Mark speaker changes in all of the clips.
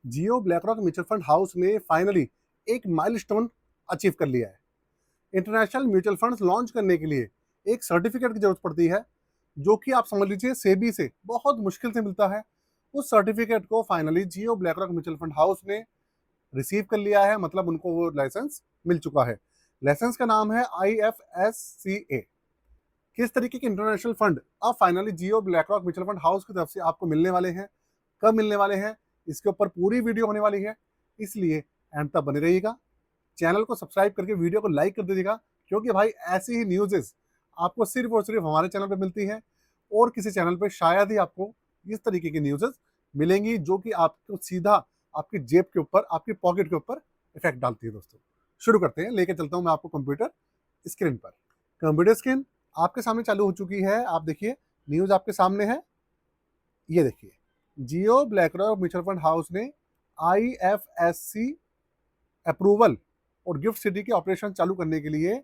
Speaker 1: जियो BlackRock mutual fund house ने finally एक milestone achieve कर लिया है। इंटरनेशनल म्यूचुअल फंड्स लॉन्च करने के लिए एक सर्टिफिकेट की जरूरत पड़ती है, जो कि आप समझ लीजिए सेबी से बहुत मुश्किल से मिलता है। उस सर्टिफिकेट को फाइनली जियो ब्लैकरॉक म्यूचुअल फंड हाउस ने रिसीव कर लिया है, मतलब उनको वो लाइसेंस मिल चुका है। लाइसेंस का नाम है IFSCA। किस तरीके के इंटरनेशनल फंड अब फाइनली जियो ब्लैकरॉक म्यूचुअल फंड हाउस की तरफ से आपको मिलने वाले हैं, कब मिलने वाले हैं, इसके ऊपर पूरी वीडियो होने वाली है। इसलिए एंड तक बने रहिएगा। चैनल को सब्सक्राइब करके वीडियो को लाइक कर दीजिएगा, क्योंकि भाई ऐसी ही न्यूज़ेस आपको सिर्फ और सिर्फ हमारे चैनल पे मिलती हैं, और किसी चैनल पे शायद ही आपको इस तरीके की न्यूज़ेस मिलेंगी, जो कि आपको सीधा आपकी जेब के ऊपर, आपकी पॉकेट के ऊपर इफेक्ट डालती है। दोस्तों शुरू करते हैं, लेके चलता हूँ मैं आपको कंप्यूटर स्क्रीन पर। कंप्यूटर स्क्रीन आपके सामने चालू हो चुकी है। आप देखिए, न्यूज़ आपके सामने है। ये देखिए, जियो ब्लैकरॉक म्यूचुअल फंड हाउस ने IFSC अप्रूवल और गिफ्ट सिटी के ऑपरेशन चालू करने के लिए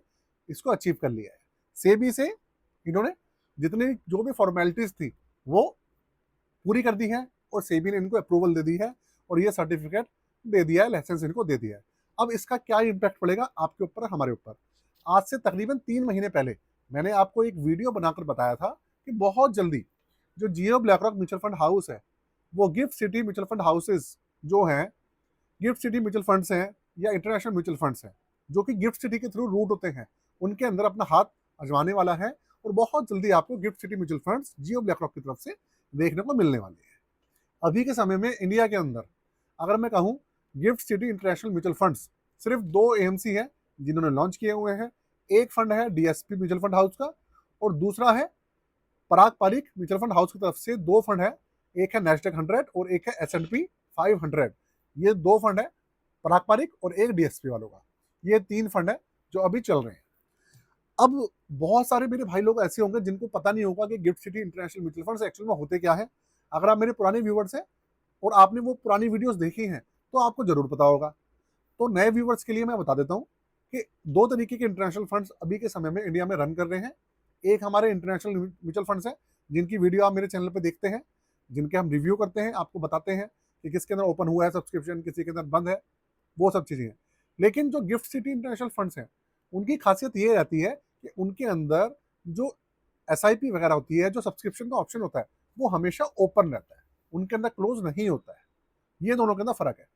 Speaker 1: इसको अचीव कर लिया है। सेबी से इन्होंने जितनी जो भी फॉर्मेलिटीज थी वो पूरी कर दी है, और सेबी ने इनको अप्रूवल दे दी है, और ये सर्टिफिकेट दे दिया है, लाइसेंस इनको दे दिया है। अब इसका क्या इम्पैक्ट पड़ेगा आपके ऊपर, हमारे ऊपर। आज से तकरीबन 3 महीने पहले मैंने आपको एक वीडियो बनाकर बताया था कि बहुत जल्दी जो जियो ब्लैकरॉक म्यूचुअल फंड हाउस है, वो gift city mutual fund houses जो हैं, गिफ्ट सिटी म्यूचुअल फंड्स हैं या इंटरनेशनल म्यूचुअल फंड्स हैं, जो कि गिफ्ट सिटी के थ्रू रूट होते हैं, उनके अंदर अपना हाथ आजमाने वाला है। और बहुत जल्दी आपको गिफ्ट सिटी म्यूचुअल फंड्स जियो ब्लैकरॉक की तरफ से देखने को मिलने वाले हैं। अभी के समय में इंडिया के अंदर अगर मैं कहूँ, gift city international mutual funds सिर्फ 2 AMC हैं जिन्होंने लॉन्च किए हुए हैं। एक फंड है DSP म्यूचुअल फंड हाउस का, और दूसरा है पराग पारिक म्यूचुअल फंड हाउस की तरफ से। 2 फंड है, एक है नेस्डेक 100 और एक है S&P 500। ये 2 फंड है, पराग पारिक और एक DSP वालों का। ये 3 फंड है जो अभी चल रहे हैं। अब बहुत सारे मेरे भाई लोग ऐसे होंगे जिनको पता नहीं होगा कि gift city international mutual funds actual में होते क्या है। अगर आप मेरे पुराने व्यूवर्स हैं और आपने वो पुरानी वीडियोस देखी हैं, तो आपको जरूर पता होगा। तो नए व्यूवर्स के लिए मैं बता देता हूँ कि 2 तरीके के इंटरनेशनल फंड्स अभी के समय में इंडिया में रन कर रहे हैं। एक हमारे इंटरनेशनल म्यूचुअल फंड्स हैं, जिनकी वीडियो आप मेरे चैनल पर देखते हैं, जिनके हम रिव्यू करते हैं, आपको बताते हैं कि किसके अंदर ओपन हुआ है सब्सक्रिप्शन, किसी के अंदर बंद है, वो सब चीज़ें हैं। लेकिन जो गिफ्ट सिटी इंटरनेशनल फंड्स हैं, उनकी खासियत ये रहती है कि उनके अंदर जो SIP वगैरह होती है, जो सब्सक्रिप्शन का ऑप्शन होता है, वो हमेशा ओपन रहता है, उनके अंदर क्लोज नहीं होता है। ये दोनों के अंदर फर्क है।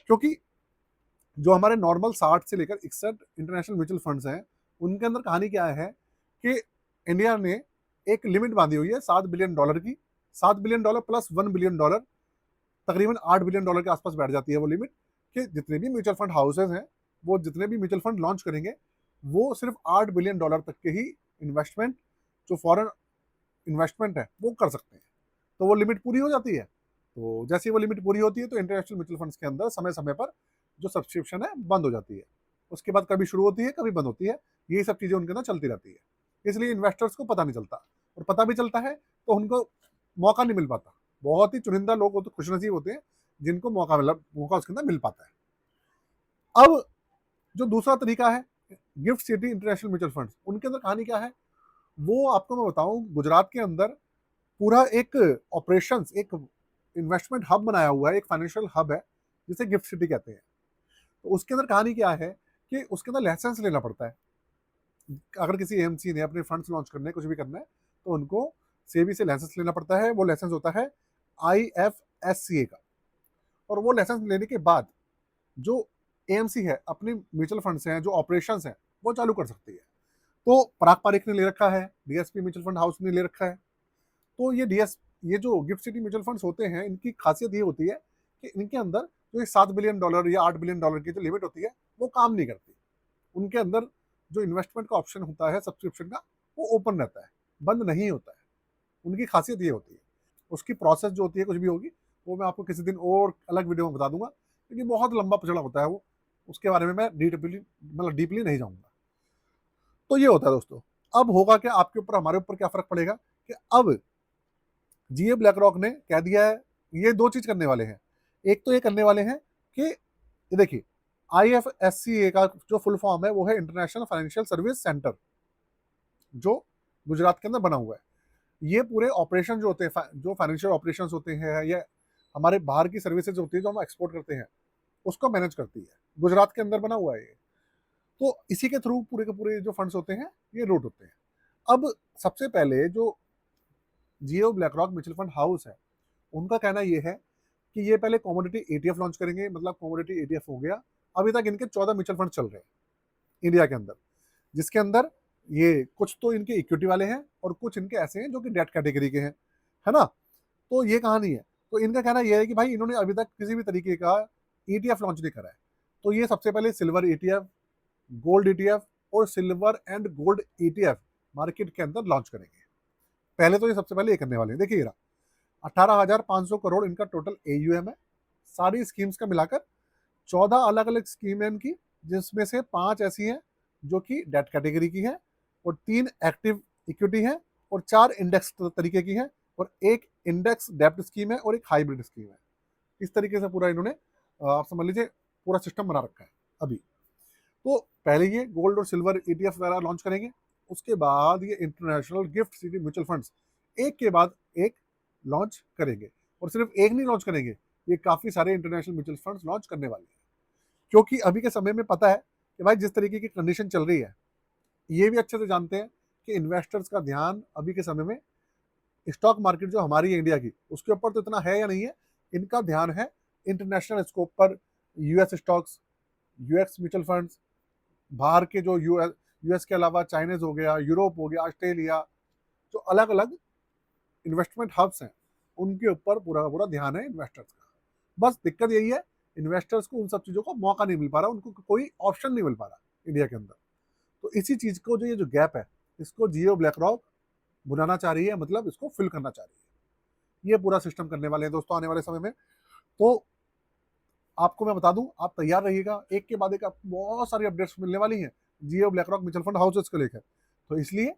Speaker 1: क्योंकि जो हमारे नॉर्मल 60 से लेकर 61 इंटरनेशनल म्यूचुअल फंड्स हैं, उनके अंदर कहानी क्या है कि इंडिया ने एक लिमिट बांधी हुई है $7 बिलियन की। $7 बिलियन प्लस $1 बिलियन, तकरीबन $8 बिलियन के आसपास बैठ जाती है वो लिमिट, कि जितने भी म्यूचुअल फंड हाउसेज हैं, वो जितने भी म्यूचुअल फंड लॉन्च करेंगे, वो सिर्फ $8 बिलियन तक के ही इन्वेस्टमेंट, जो फॉरेन इन्वेस्टमेंट है, वो कर सकते हैं। तो वो लिमिट पूरी हो जाती है। तो जैसे ही वो लिमिट पूरी होती है, तो इंटरनेशनल म्यूचुअल फंड्स के अंदर समय समय पर जो सब्सक्रिप्शन है बंद हो जाती है। उसके बाद कभी शुरू होती है, कभी बंद होती है। यही सब चीज़ें उनके अंदर चलती रहती है। इसलिए इन्वेस्टर्स को पता नहीं चलता, और पता भी चलता है तो उनको मौका नहीं मिल पाता। बहुत ही चुनिंदा लोग होते, खुशनसीब होते हैं, जिनको मौका उसके अंदर मिल पाता है। अब जो दूसरा तरीका है, gift city international mutual funds, उनके अंदर कहानी क्या है, वो आपको मैं बताऊं। गुजरात के अंदर पूरा एक ऑपरेशंस, एक इन्वेस्टमेंट हब बनाया हुआ है, एक फाइनेंशियल हब है, जिसे गिफ्ट सिटी कहते हैं। तो उसके अंदर कहानी क्या है कि उसके अंदर लाइसेंस लेना पड़ता है। अगर किसी AMC ने अपने फंड्स लॉन्च करने, कुछ भी करना है, तो उनको सेबी से लाइसेंस लेना पड़ता है। वो लाइसेंस होता है IFSCA का। और वो लाइसेंस लेने के बाद जो AMC है, अपने म्यूचुअल फंड्स हैं, जो ऑपरेशंस हैं, वो चालू कर सकती है। तो पराग पारिक ने ले रखा है, DSP म्यूचुअल फंड हाउस ने ले रखा है। तो ये जो गिफ्ट सिटी म्यूचुअल फंड्स होते हैं, इनकी खासियत ये होती है कि इनके अंदर जो $7 बिलियन या $8 बिलियन की जो लिमिट होती है, वो काम नहीं करती। उनके अंदर जो इन्वेस्टमेंट का ऑप्शन होता है सब्सक्रिप्शन का, वो ओपन रहता है, बंद नहीं होता है। उनकी खासियत ये होती है। उसकी प्रोसेस जो होती है, कुछ भी होगी, वो मैं आपको किसी दिन और अलग वीडियो में बता दूंगा, क्योंकि बहुत लंबा पचड़ा होता है वो। उसके बारे में मैं डीपली नहीं जाऊंगा। तो ये होता है दोस्तों। अब होगा क्या आपके ऊपर, हमारे ऊपर क्या फर्क पड़ेगा कि अब जियो ब्लैक रॉक ने कह दिया है, ये 2 चीज करने वाले हैं। एक तो ये करने वाले हैं कि ये देखिए, IFSCA का जो फुल फॉर्म है, वो है इंटरनेशनल फाइनेंशियल सर्विस सेंटर, जो गुजरात के अंदर बना हुआ है। ये पूरे ऑपरेशन जो होते हैं, जो फाइनेंशियल ऑपरेशंस होते हैं, या हमारे बाहर की सर्विसेज होती है जो हम एक्सपोर्ट करते हैं, उसको मैनेज करती है। गुजरात के अंदर बना हुआ है ये। तो इसी के थ्रू पूरे के पूरे जो फंड्स होते हैं ये रूट होते हैं। अब सबसे पहले जो Jio BlackRock mutual fund house है, उनका कहना ये है कि ये पहले कमोडिटी ETF लॉन्च करेंगे। मतलब कमोडिटी ETF हो गया, अभी तक इनके 14 म्यूचुअल फंड चल रहे हैं इंडिया के अंदर, जिसके अंदर ये कुछ तो इनके इक्विटी वाले हैं और कुछ इनके ऐसे हैं जो कि डेट कैटेगरी के हैं, है ना। तो ये कहानी है। तो इनका कहना यह है कि भाई इन्होंने अभी तक किसी भी तरीके का ETF लॉन्च नहीं करा है। तो ये सबसे पहले सिल्वर ETF, गोल्ड ETF और silver and gold ETF market के अंदर लॉन्च करेंगे। पहले तो ये सबसे पहले ये करने वाले हैं। देखिए 18,500 करोड़ इनका टोटल AUM है। सारी स्कीम्स का मिलाकर 14 अलग अलग स्कीम है इनकी, जिसमें से 5 ऐसी हैं जो कि डेट कैटेगरी की है और 3 एक्टिव इक्विटी है और 4 इंडेक्स तरीके की है और एक इंडेक्स डेप्ट स्कीम है और एक हाइब्रिड स्कीम है। इस तरीके से पूरा इन्होंने आप समझ लीजिए पूरा सिस्टम बना रखा है अभी। तो पहले ये गोल्ड और सिल्वर ETF वगैरह लॉन्च करेंगे, उसके बाद ये international gift city mutual funds एक के बाद एक लॉन्च करेंगे। और सिर्फ एक नहीं लॉन्च करेंगे, ये काफ़ी सारे इंटरनेशनल म्यूचुअल फंड्स लॉन्च करने वाले हैं। क्योंकि अभी के समय में पता है कि भाई जिस तरीके की कंडीशन चल रही है, ये भी अच्छे से जानते हैं कि इन्वेस्टर्स का ध्यान अभी के समय में स्टॉक मार्केट जो हमारी है इंडिया की, उसके ऊपर तो इतना है या नहीं है। इनका ध्यान है इंटरनेशनल स्कोप पर, US stocks, US mutual funds, बाहर के जो US के अलावा चाइनीज हो गया, यूरोप हो गया, ऑस्ट्रेलिया, जो अलग अलग इन्वेस्टमेंट हब्स हैं, उनके ऊपर पूरा का पूरा ध्यान है इन्वेस्टर्स का। बस दिक्कत यही है, इन्वेस्टर्स को उन सब चीज़ों का मौका नहीं मिल पा रहा, उनको कोई ऑप्शन नहीं मिल पा रहा इंडिया के अंदर। तो इसी चीज़ को जो ये जो गैप है, इसको जियो ब्लैक रॉक बुलाना चाह रही है, मतलब इसको फिल करना चाह रही है। ये पूरा सिस्टम करने वाले हैं दोस्तों आने वाले समय में। तो आपको मैं बता दूं, आप तैयार रहिएगा, एक के बाद एक आपको बहुत सारी अपडेट्स मिलने वाली हैं Jio BlackRock mutual fund houses को लेकर। तो इसलिए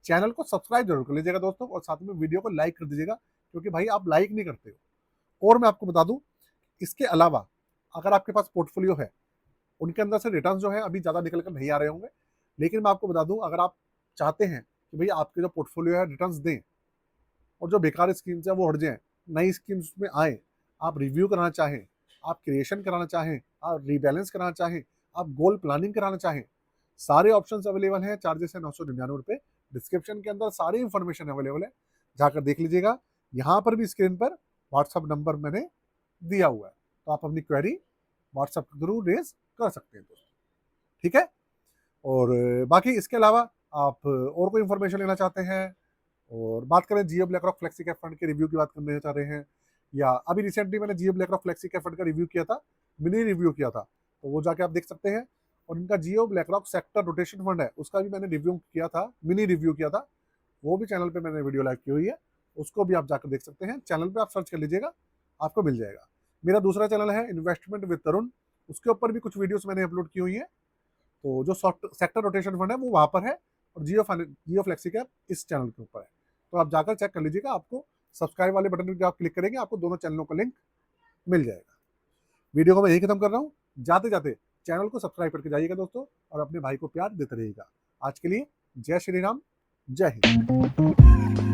Speaker 1: चैनल को सब्सक्राइब जरूर कर लीजिएगा दोस्तों, और साथ में वीडियो को लाइक कर दीजिएगा, क्योंकि भाई आप लाइक नहीं करते हो। और मैं आपको बता दूं, इसके अलावा अगर आपके पास पोर्टफोलियो है, उनके अंदर से रिटर्न जो है अभी ज़्यादा निकल कर नहीं आ रहे होंगे, लेकिन मैं आपको बता दूं, अगर आप चाहते हैं कि भाई आपके जो पोर्टफोलियो है रिटर्न दें और जो बेकार स्कीम्स है वो हट जाएं, नई स्कीम्स में आए, आप रिव्यू कराना चाहें, आप क्रिएशन कराना चाहें, आप रीबैलेंस कराना चाहें, आप गोल प्लानिंग कराना चाहें, सारे ऑप्शंस अवेलेबल हैं। चार्जेस है 999 रुपये। डिस्क्रिप्शन के अंदर सारी इंफॉर्मेशन अवेलेबल है, जाकर देख लीजिएगा। यहाँ पर भी स्क्रीन पर व्हाट्सअप नंबर मैंने दिया हुआ है, तो आप अपनी क्वेरी व्हाट्सअप के थ्रू रेज कर सकते हैं दोस्तों, ठीक है। और बाकी इसके अलावा आप और कोई इन्फॉर्मेशन लेना चाहते हैं और बात करें Jio BlackRock flexi cap fund के रिव्यू की बात करने चाह रहे हैं, या अभी रिसेंटली मैंने Jio BlackRock flexi cap fund का रिव्यू किया था, मिनी रिव्यू किया था, तो वो जाके आप देख सकते हैं। और इनका Jio BlackRock sector rotation fund है, उसका भी मैंने रिव्यू किया था, मिनी रिव्यू किया था, वो भी चैनल पे मैंने वीडियो लाइव की हुई है, उसको भी आप जाकर देख सकते हैं। चैनल पे आप सर्च कर लीजिएगा, आपको मिल जाएगा। मेरा दूसरा चैनल है इन्वेस्टमेंट विद तरुण, उसके ऊपर भी कुछ वीडियोस मैंने अपलोड की हुई है। तो जो सेक्टर रोटेशन फंड है वो वहाँ पर है, और जियो फ्लेक्सी कैप इस चैनल के ऊपर है। तो आप जाकर चेक कर लीजिएगा, आपको सब्सक्राइब वाले बटन पर आप क्लिक करेंगे, आपको दोनों चैनलों का लिंक मिल जाएगा। वीडियो को मैं यही खत्म कर रहा हूँ। जाते जाते चैनल को सब्सक्राइब करके जाइएगा दोस्तों, और अपने भाई को प्यार देते रहिएगा। आज के लिए जय श्री राम, जय हिंद।